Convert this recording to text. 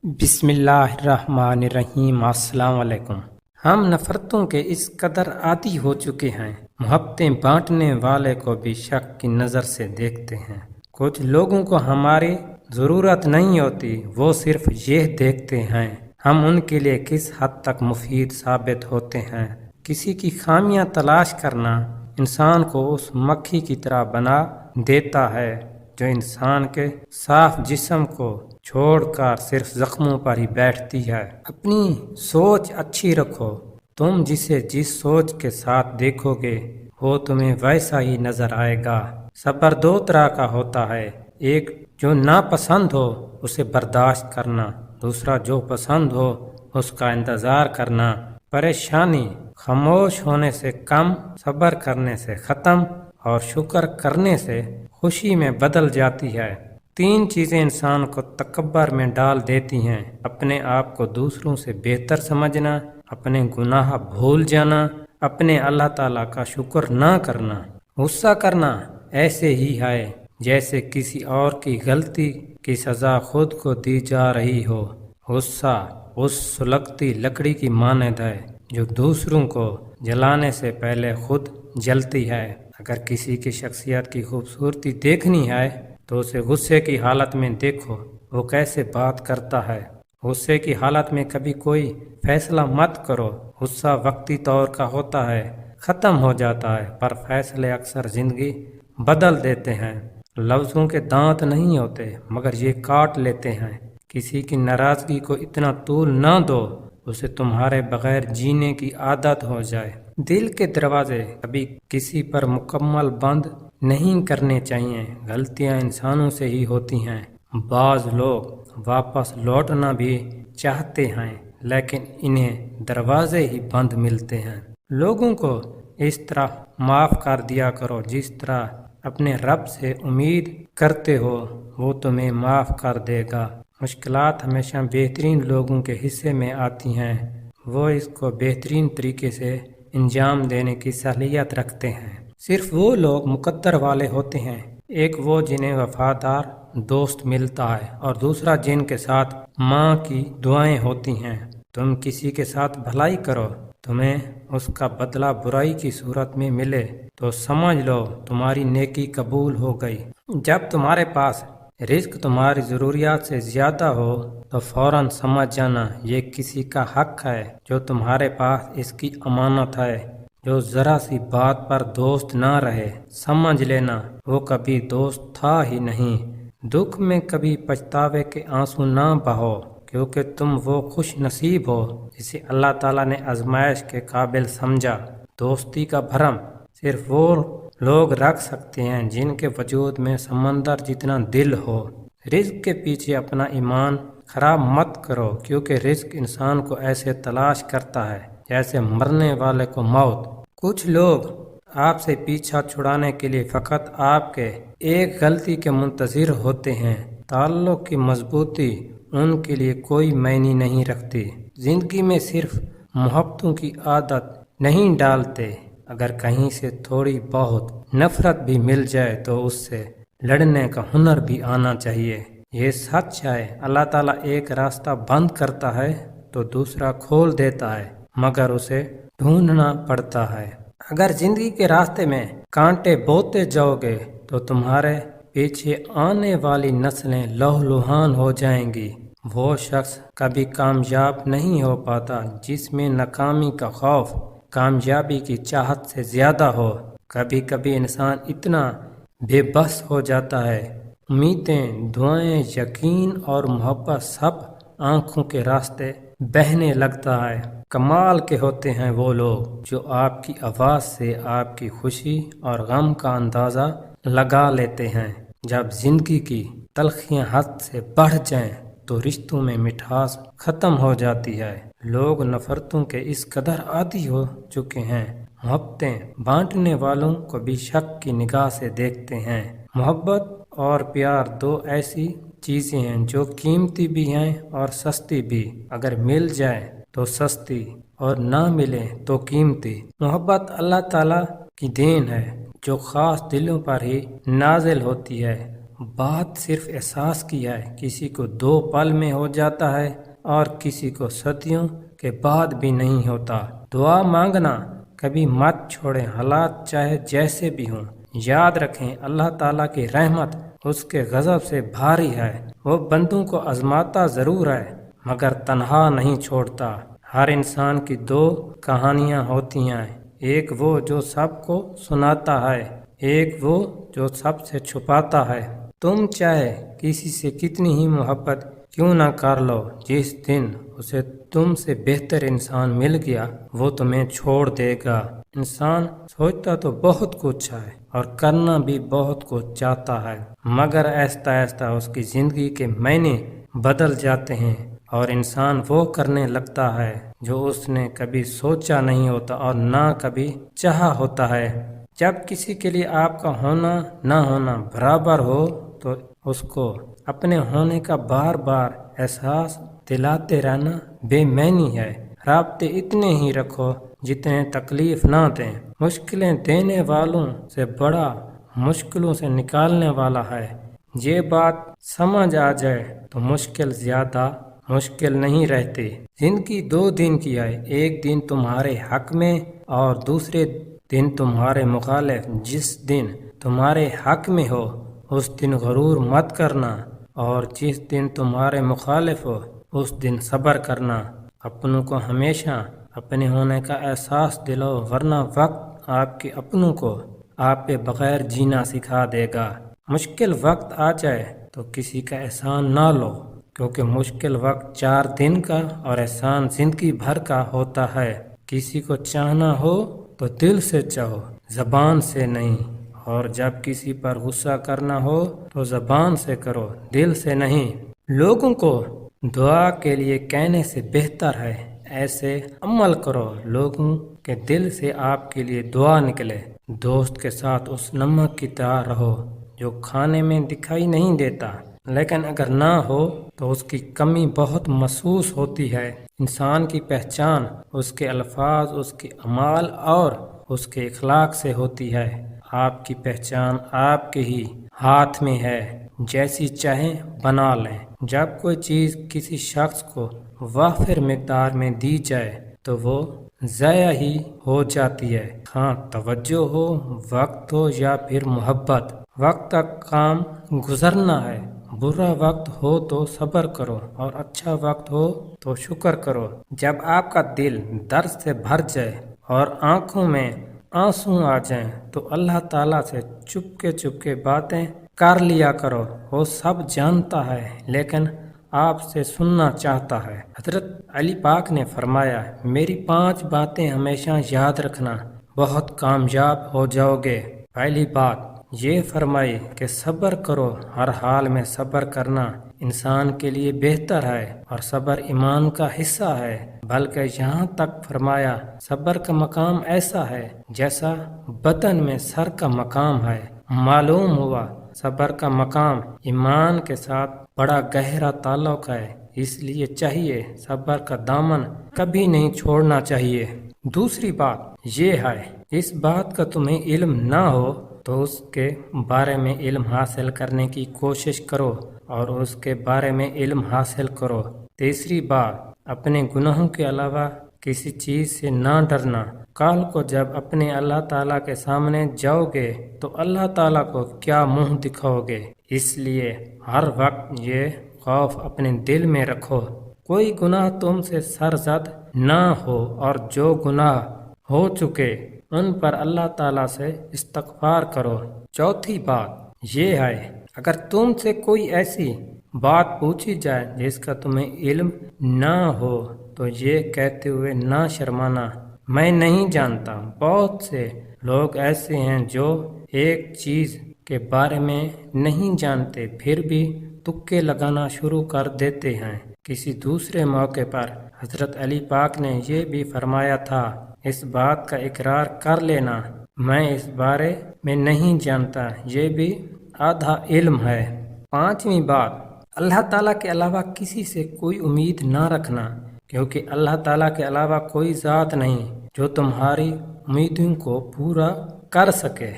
بسم اللہ الرحمن الرحیم۔ السلام علیکم۔ ہم نفرتوں کے اس قدر عادی ہو چکے ہیں، محبتیں بانٹنے والے کو بھی شک کی نظر سے دیکھتے ہیں۔ کچھ لوگوں کو ہماری ضرورت نہیں ہوتی، وہ صرف یہ دیکھتے ہیں ہم ان کے لیے کس حد تک مفید ثابت ہوتے ہیں۔ کسی کی خامیاں تلاش کرنا انسان کو اس مکھی کی طرح بنا دیتا ہے جو انسان کے صاف جسم کو چھوڑ کر صرف زخموں پر ہی بیٹھتی ہے۔ اپنی سوچ اچھی رکھو، تم جسے جس سوچ کے ساتھ دیکھو گے وہ تمہیں ویسا ہی نظر آئے گا۔ صبر دو طرح کا ہوتا ہے، ایک جو ناپسند ہو اسے برداشت کرنا، دوسرا جو پسند ہو اس کا انتظار کرنا۔ پریشانی خاموش ہونے سے کم، صبر کرنے سے ختم اور شکر کرنے سے خوشی میں بدل جاتی ہے۔ تین چیزیں انسان کو تکبر میں ڈال دیتی ہیں: اپنے آپ کو دوسروں سے بہتر سمجھنا، اپنے گناہ بھول جانا، اپنے اللہ تعالیٰ کا شکر نہ کرنا۔ غصہ کرنا ایسے ہی ہے جیسے کسی اور کی غلطی کی سزا خود کو دی جا رہی ہو۔ غصہ اس سلگتی لکڑی کی مانند ہے جو دوسروں کو جلانے سے پہلے خود جلتی ہے۔ اگر کسی کی شخصیت کی خوبصورتی دیکھنی ہے تو اسے غصے کی حالت میں دیکھو، وہ کیسے بات کرتا ہے۔ غصے کی حالت میں کبھی کوئی فیصلہ مت کرو۔ غصہ وقتی طور کا ہوتا ہے، ختم ہو جاتا ہے، پر فیصلے اکثر زندگی بدل دیتے ہیں۔ لفظوں کے دانت نہیں ہوتے مگر یہ کاٹ لیتے ہیں۔ کسی کی ناراضگی کو اتنا طول نہ دو اسے تمہارے بغیر جینے کی عادت ہو جائے۔ دل کے دروازے کبھی کسی پر مکمل بند نہیں کرنے چاہیے، غلطیاں انسانوں سے ہی ہوتی ہیں۔ بعض لوگ واپس لوٹنا بھی چاہتے ہیں لیکن انہیں دروازے ہی بند ملتے ہیں۔ لوگوں کو اس طرح معاف کر دیا کرو جس طرح اپنے رب سے امید کرتے ہو وہ تمہیں معاف کر دے گا۔ مشکلات ہمیشہ بہترین لوگوں کے حصے میں آتی ہیں، وہ اس کو بہترین طریقے سے انجام دینے کی صلاحیت رکھتے ہیں۔ صرف وہ لوگ مقدر والے ہوتے ہیں، ایک وہ جنہیں وفادار دوست ملتا ہے اور دوسرا جن کے ساتھ ماں کی دعائیں ہوتی ہیں۔ تم کسی کے ساتھ بھلائی کرو، تمہیں اس کا بدلہ برائی کی صورت میں ملے تو سمجھ لو تمہاری نیکی قبول ہو گئی۔ جب تمہارے پاس رزق تمہاری ضروریات سے زیادہ ہو تو فوراً سمجھ جانا یہ کسی کا حق ہے جو تمہارے پاس اس کی امانت ہے۔ جو ذرا سی بات پر دوست نہ رہے سمجھ لینا وہ کبھی دوست تھا ہی نہیں۔ دکھ میں کبھی پچھتاوے کے آنسو نہ بہو کیونکہ تم وہ خوش نصیب ہو جسے اللہ تعالیٰ نے آزمائش کے قابل سمجھا۔ دوستی کا بھرم صرف وہ لوگ رکھ سکتے ہیں جن کے وجود میں سمندر جتنا دل ہو۔ رزق کے پیچھے اپنا ایمان خراب مت کرو کیونکہ رزق انسان کو ایسے تلاش کرتا ہے جیسے مرنے والے کو موت۔ کچھ لوگ آپ سے پیچھا چھڑانے کے لیے فقط آپ کے ایک غلطی کے منتظر ہوتے ہیں۔ تعلق کی مضبوطی ان کے لیے کوئی معنی نہیں رکھتی۔ زندگی میں صرف محبتوں کی عادت نہیں ڈالتے، اگر کہیں سے تھوڑی بہت نفرت بھی مل جائے تو اس سے لڑنے کا ہنر بھی آنا چاہیے۔ یہ سچ ہے، اللہ تعالیٰ ایک راستہ بند کرتا ہے تو دوسرا کھول دیتا ہے مگر اسے ڈھونڈنا پڑتا ہے۔ اگر زندگی کے راستے میں کانٹے بوتے جاؤ گے تو تمہارے پیچھے آنے والی نسلیں لہولہان ہو جائیں گی۔ وہ شخص کبھی کامیاب نہیں ہو پاتا جس میں ناکامی کا خوف کامیابی کی چاہت سے زیادہ ہو۔ کبھی کبھی انسان اتنا بے بس ہو جاتا ہے، امیدیں، دعائیں، یقین اور محبت سب آنکھوں کے راستے بہنے لگتا ہے۔ کمال کے ہوتے ہیں وہ لوگ جو آپ کی آواز سے آپ کی خوشی اور غم کا اندازہ لگا لیتے ہیں۔ جب زندگی کی تلخیاں حد سے بڑھ جائیں تو رشتوں میں مٹھاس ختم ہو جاتی ہے۔ لوگ نفرتوں کے اس قدر عادی ہو چکے ہیں، محبتیں بانٹنے والوں کو بھی شک کی نگاہ سے دیکھتے ہیں۔ محبت اور پیار دو ایسی چیزیں ہیں جو قیمتی بھی ہیں اور سستی بھی۔ اگر مل جائے تو سستی اور نہ ملے تو قیمتی۔ محبت اللہ تعالیٰ کی دین ہے جو خاص دلوں پر ہی نازل ہوتی ہے بات صرف احساس کی ہے، کسی کو 2 پل میں ہو جاتا ہے اور کسی کو صدیوں کے بعد بھی نہیں ہوتا۔ دعا مانگنا کبھی مت چھوڑیں، حالات چاہے جیسے بھی ہوں۔ یاد رکھیں اللہ تعالیٰ کی رحمت اس کے غضب سے بھاری ہے۔ وہ بندوں کو آزماتا ضرور ہے مگر تنہا نہیں چھوڑتا۔ ہر انسان کی 2 کہانیاں ہوتی ہیں، ایک وہ جو سب کو سناتا ہے، ایک وہ جو سب سے چھپاتا ہے۔ تم چاہے کسی سے کتنی ہی محبت کیوں نہ کر لو، جس دن اسے تم سے بہتر انسان مل گیا وہ تمہیں چھوڑ دے گا۔ انسان سوچتا تو بہت کچھ ہے اور کرنا بھی بہت کچھ چاہتا ہے، مگر آہستہ آہستہ اس کی زندگی کے معنی بدل جاتے ہیں اور انسان وہ کرنے لگتا ہے جو اس نے کبھی سوچا نہیں ہوتا اور نہ کبھی چاہا ہوتا ہے۔ جب کسی کے لیے آپ کا ہونا نہ ہونا برابر ہو تو اس کو اپنے ہونے کا بار بار احساس دلاتے رہنا بے معنی ہے۔ رابطے اتنے ہی رکھو جتنے تکلیف نہ دیں۔ مشکلیں دینے والوں سے بڑا مشکلوں سے نکالنے والا ہے۔ یہ بات سمجھ آ جائے تو مشکل زیادہ مشکل نہیں رہتی۔ زندگی 2 دن کی ہے، ایک دن تمہارے حق میں اور دوسرے دن تمہارے مخالف۔ جس دن تمہارے حق میں ہو اس دن غرور مت کرنا اور جس دن تمہارے مخالف ہو اس دن صبر کرنا۔ اپنوں کو ہمیشہ اپنے ہونے کا احساس دلاؤ، ورنہ وقت آپ کے اپنوں کو آپ پہ بغیر جینا سکھا دے گا۔ مشکل وقت آ جائے تو کسی کا احسان نہ لو، کیونکہ مشکل وقت 4 دن کا اور احسان زندگی بھر کا ہوتا ہے۔ کسی کو چاہنا ہو تو دل سے چاہو، زبان سے نہیں، اور جب کسی پر غصہ کرنا ہو تو زبان سے کرو، دل سے نہیں۔ لوگوں کو دعا کے لیے کہنے سے بہتر ہے ایسے عمل کرو لوگوں کے دل سے آپ کے لیے دعا نکلے۔ دوست کے ساتھ اس نمک کی طرح رہو جو کھانے میں دکھائی نہیں دیتا لیکن اگر نہ ہو تو اس کی کمی بہت محسوس ہوتی ہے۔ انسان کی پہچان اس کے الفاظ، اس کے اعمال اور اس کے اخلاق سے ہوتی ہے۔ آپ کی پہچان آپ کے ہی ہاتھ میں ہے، جیسی چاہیں بنا لیں۔ جب کوئی چیز کسی شخص کو وافر مقدار میں دی جائے تو وہ ضائع ہی ہو جاتی ہے، ہاں توجہ ہو، وقت ہو یا پھر محبت۔ وقت کا کام گزرنا ہے، برا وقت ہو تو صبر کرو اور اچھا وقت ہو تو شکر کرو۔ جب آپ کا دل درد سے بھر جائے اور آنکھوں میں آنسو آ جائیں تو اللہ تعالیٰ سے چپ کے باتیں کر لیا کرو۔ وہ سب جانتا ہے لیکن آپ سے سننا چاہتا ہے۔ حضرت علی پاک نے فرمایا، میری 5 باتیں ہمیشہ یاد رکھنا، بہت کامیاب ہو جاؤ گے۔ پہلی بات یہ فرمائی کہ صبر کرو، ہر حال میں صبر کرنا انسان کے لیے بہتر ہے اور صبر ایمان کا حصہ ہے، بلکہ یہاں تک فرمایا صبر کا مقام ایسا ہے جیسا بدن میں سر کا مقام ہے۔ معلوم ہوا صبر کا مقام ایمان کے ساتھ بڑا گہرا تعلق ہے، اس لیے چاہیے صبر کا دامن کبھی نہیں چھوڑنا چاہیے۔ دوسری بات یہ ہے، اس بات کا تمہیں علم نہ ہو تو اس کے بارے میں علم حاصل کرنے کی کوشش کرو اور اس کے بارے میں علم حاصل کرو۔ تیسری بات، اپنے گناہوں کے علاوہ کسی چیز سے نہ ڈرنا۔ کل کو جب اپنے اللہ تعالیٰ کے سامنے جاؤ گے تو اللہ تعالیٰ کو کیا منہ دکھاؤ گے، اس لیے ہر وقت یہ خوف اپنے دل میں رکھو۔ کوئی گناہ تم سے سرزد نہ ہو اور جو گناہ ہو چکے ان پر اللہ تعالیٰ سے استغفار کرو۔ چوتھی بات یہ ہے، اگر تم سے کوئی ایسی بات پوچھی جائے جس کا تمہیں علم نہ ہو تو یہ کہتے ہوئے نہ شرمانا، میں نہیں جانتا۔ بہت سے لوگ ایسے ہیں جو ایک چیز کے بارے میں نہیں جانتے پھر بھی تکے لگانا شروع کر دیتے ہیں۔ کسی دوسرے موقع پر حضرت علی پاک نے یہ بھی فرمایا تھا، اس بات کا اقرار کر لینا میں اس بارے میں نہیں جانتا، یہ بھی آدھا علم ہے۔ پانچویں بات، اللہ تعالیٰ کے علاوہ کسی سے کوئی امید نہ رکھنا، کیونکہ اللہ تعالیٰ کے علاوہ کوئی ذات نہیں جو تمہاری امیدوں کو پورا کر سکے۔